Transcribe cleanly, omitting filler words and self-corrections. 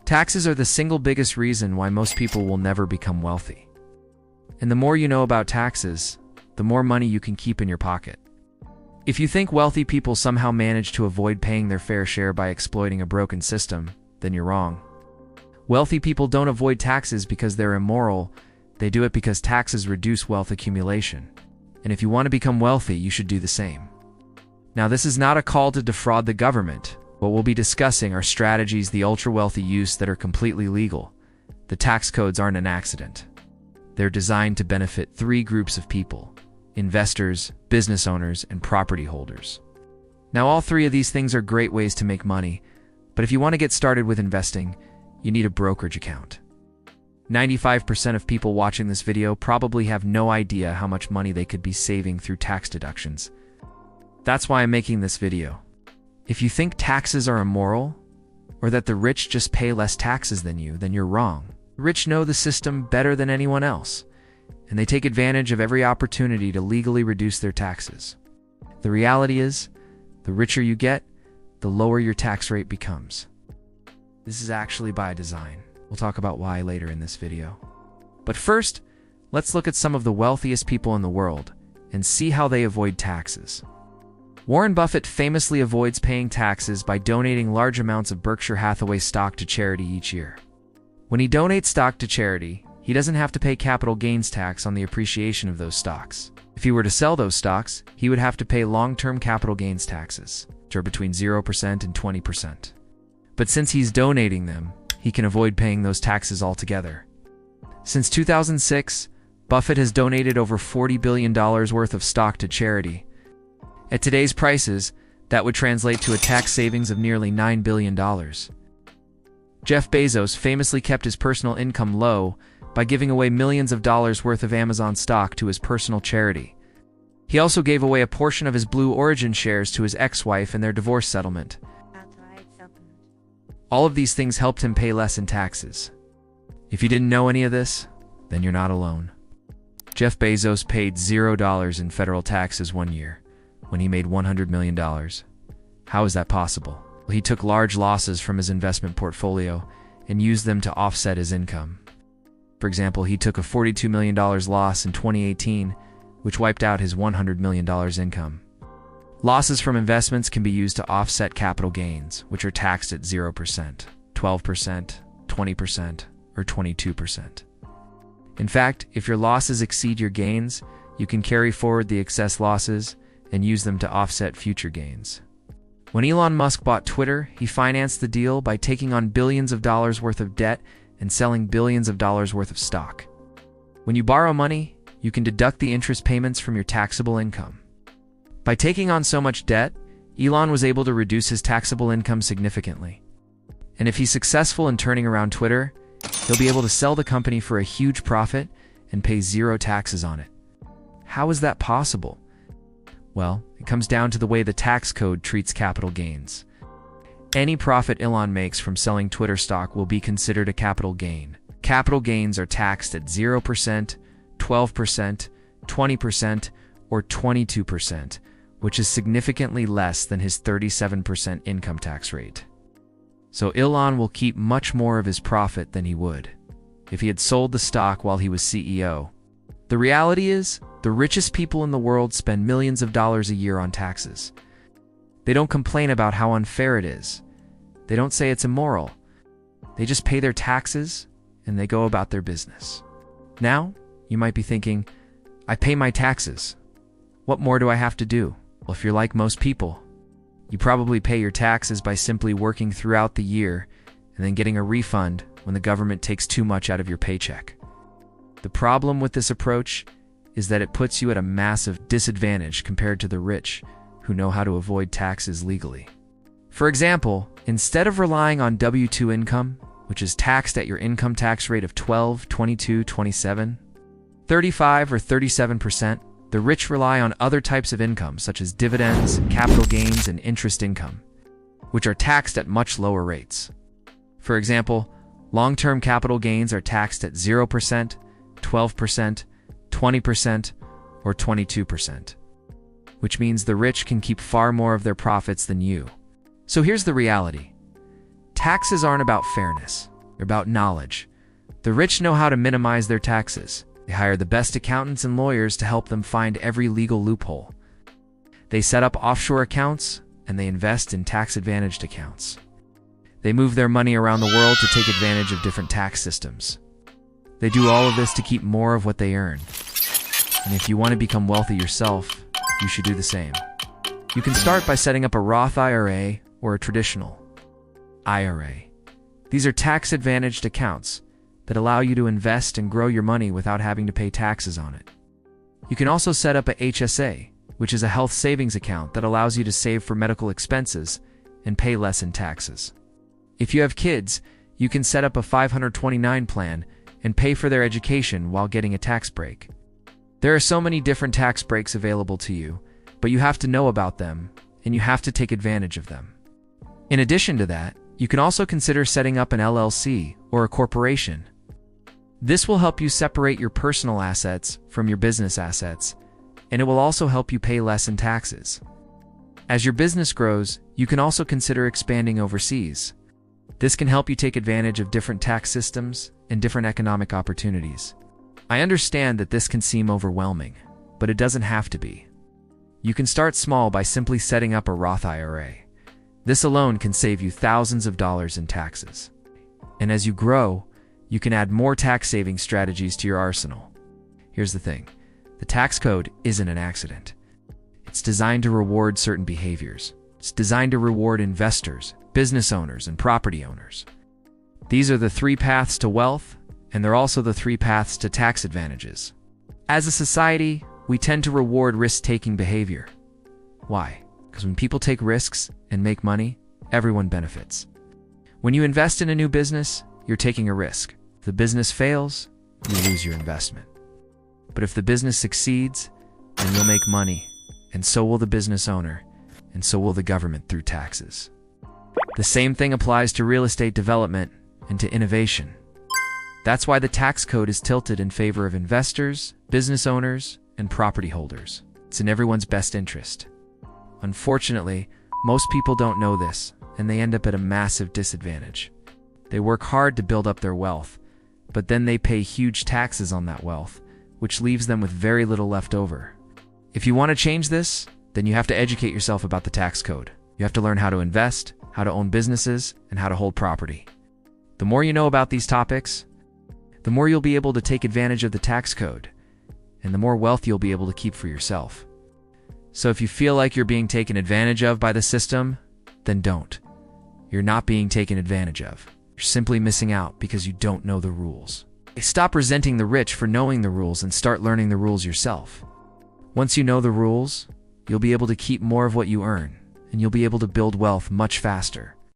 Taxes are the single biggest reason why most people will never become wealthy. And the more you know about taxes, the more money you can keep in your pocket. If you think wealthy people somehow manage to avoid paying their fair share by exploiting a broken system, then you're wrong. Wealthy people don't avoid taxes because they're immoral, they do it because taxes reduce wealth accumulation. And if you want to become wealthy, you should do the same. Now, this is not a call to defraud the government. What we'll be discussing are strategies the ultra-wealthy use that are completely legal. The tax codes aren't an accident. They're designed to benefit three groups of people: investors, business owners, and property holders. Now, all three of these things are great ways to make money, but if you want to get started with investing, you need a brokerage account. 95% of people watching this video probably have no idea how much money they could be saving through tax deductions. That's why I'm making this video. If you think taxes are immoral, or that the rich just pay less taxes than you, then you're wrong. The rich know the system better than anyone else, and they take advantage of every opportunity to legally reduce their taxes. The reality is, the richer you get, the lower your tax rate becomes. This is actually by design. We'll talk about why later in this video. But first, let's look at some of the wealthiest people in the world and see how they avoid taxes. Warren Buffett famously avoids paying taxes by donating large amounts of Berkshire Hathaway stock to charity each year. When he donates stock to charity, he doesn't have to pay capital gains tax on the appreciation of those stocks. If he were to sell those stocks, he would have to pay long-term capital gains taxes, which are between 0% and 20%. But since he's donating them, he can avoid paying those taxes altogether. Since 2006, Buffett has donated over $40 billion worth of stock to charity. At today's prices, that would translate to a tax savings of nearly $9 billion. Jeff Bezos famously kept his personal income low by giving away millions of dollars worth of Amazon stock to his personal charity. He also gave away a portion of his Blue Origin shares to his ex-wife in their divorce settlement. All of these things helped him pay less in taxes. If you didn't know any of this, then you're not alone. Jeff Bezos paid $0 in federal taxes one year, when he made $100 million. How is that possible? Well, he took large losses from his investment portfolio and used them to offset his income. For example, he took a $42 million loss in 2018, which wiped out his $100 million income. Losses from investments can be used to offset capital gains, which are taxed at 0%, 12%, 20%, or 22%. In fact, if your losses exceed your gains, you can carry forward the excess losses and use them to offset future gains. When Elon Musk bought Twitter, he financed the deal by taking on billions of dollars worth of debt and selling billions of dollars worth of stock. When you borrow money, you can deduct the interest payments from your taxable income. By taking on so much debt, Elon was able to reduce his taxable income significantly. And if he's successful in turning around Twitter, he'll be able to sell the company for a huge profit and pay zero taxes on it. How is that possible? Well, it comes down to the way the tax code treats capital gains. Any profit Elon makes from selling Twitter stock will be considered a capital gain. Capital gains are taxed at 0%, 12%, 20%, or 22%, which is significantly less than his 37% income tax rate. So Elon will keep much more of his profit than he would if he had sold the stock while he was CEO. The reality is, the richest people in the world spend millions of dollars a year on taxes. They don't complain about how unfair it is. They don't say it's immoral. They just pay their taxes and they go about their business. Now, you might be thinking, I pay my taxes. What more do I have to do? Well, if you're like most people, you probably pay your taxes by simply working throughout the year and then getting a refund when the government takes too much out of your paycheck. The problem with this approach is that it puts you at a massive disadvantage compared to the rich who know how to avoid taxes legally. For example, instead of relying on W-2 income, which is taxed at your income tax rate of 12, 22, 27, 35, or 37%, the rich rely on other types of income such as dividends, capital gains, and interest income, which are taxed at much lower rates. For example, long-term capital gains are taxed at 0%, 12%, 20%, or 22%, which means the rich can keep far more of their profits than you. So here's the reality. Taxes aren't about fairness. about knowledge. The rich know how to minimize their taxes. They hire the best accountants and lawyers to help them find every legal loophole. They set up offshore accounts, and they invest in tax-advantaged accounts. They move their money around the world to take advantage of different tax systems. They do all of this to keep more of what they earn. And if you want to become wealthy yourself, you should do the same. You can start by setting up a Roth IRA or a traditional IRA. These are tax-advantaged accounts that allow you to invest and grow your money without having to pay taxes on it. You can also set up a HSA, which is a health savings account that allows you to save for medical expenses and pay less in taxes. If you have kids, you can set up a 529 plan and pay for their education while getting a tax break. There are so many different tax breaks available to you, but you have to know about them, and you have to take advantage of them. In addition to that, you can also consider setting up an LLC or a corporation. This will help you separate your personal assets from your business assets, and it will also help you pay less in taxes. As your business grows, you can also consider expanding overseas. This can help you take advantage of different tax systems and different economic opportunities. I understand that this can seem overwhelming, but it doesn't have to be. You can start small by simply setting up a Roth IRA. This alone can save you thousands of dollars in taxes. And as you grow, you can add more tax-saving strategies to your arsenal. Here's the thing. The tax code isn't an accident. It's designed to reward certain behaviors. It's designed to reward investors, business owners, and property owners. These are the 3 paths to wealth, and they're also the 3 paths to tax advantages. As a society, we tend to reward risk-taking behavior. Why? Because when people take risks and make money, everyone benefits. When you invest in a new business, you're taking a risk. If the business fails, you lose your investment. But if the business succeeds, then you'll make money, and so will the business owner, and so will the government through taxes. The same thing applies to real estate development and to innovation. That's why the tax code is tilted in favor of investors, business owners, and property holders. It's in everyone's best interest. Unfortunately, most people don't know this, and they end up at a massive disadvantage. They work hard to build up their wealth, but then they pay huge taxes on that wealth, which leaves them with very little left over. If you want to change this, then you have to educate yourself about the tax code. You have to learn how to invest, how to own businesses, and how to hold property. The more you know about these topics, the more you'll be able to take advantage of the tax code, and the more wealth you'll be able to keep for yourself. So if you feel like you're being taken advantage of by the system, then don't. You're not being taken advantage of. You're simply missing out because you don't know the rules. Stop resenting the rich for knowing the rules and start learning the rules yourself. Once you know the rules, you'll be able to keep more of what you earn, and you'll be able to build wealth much faster.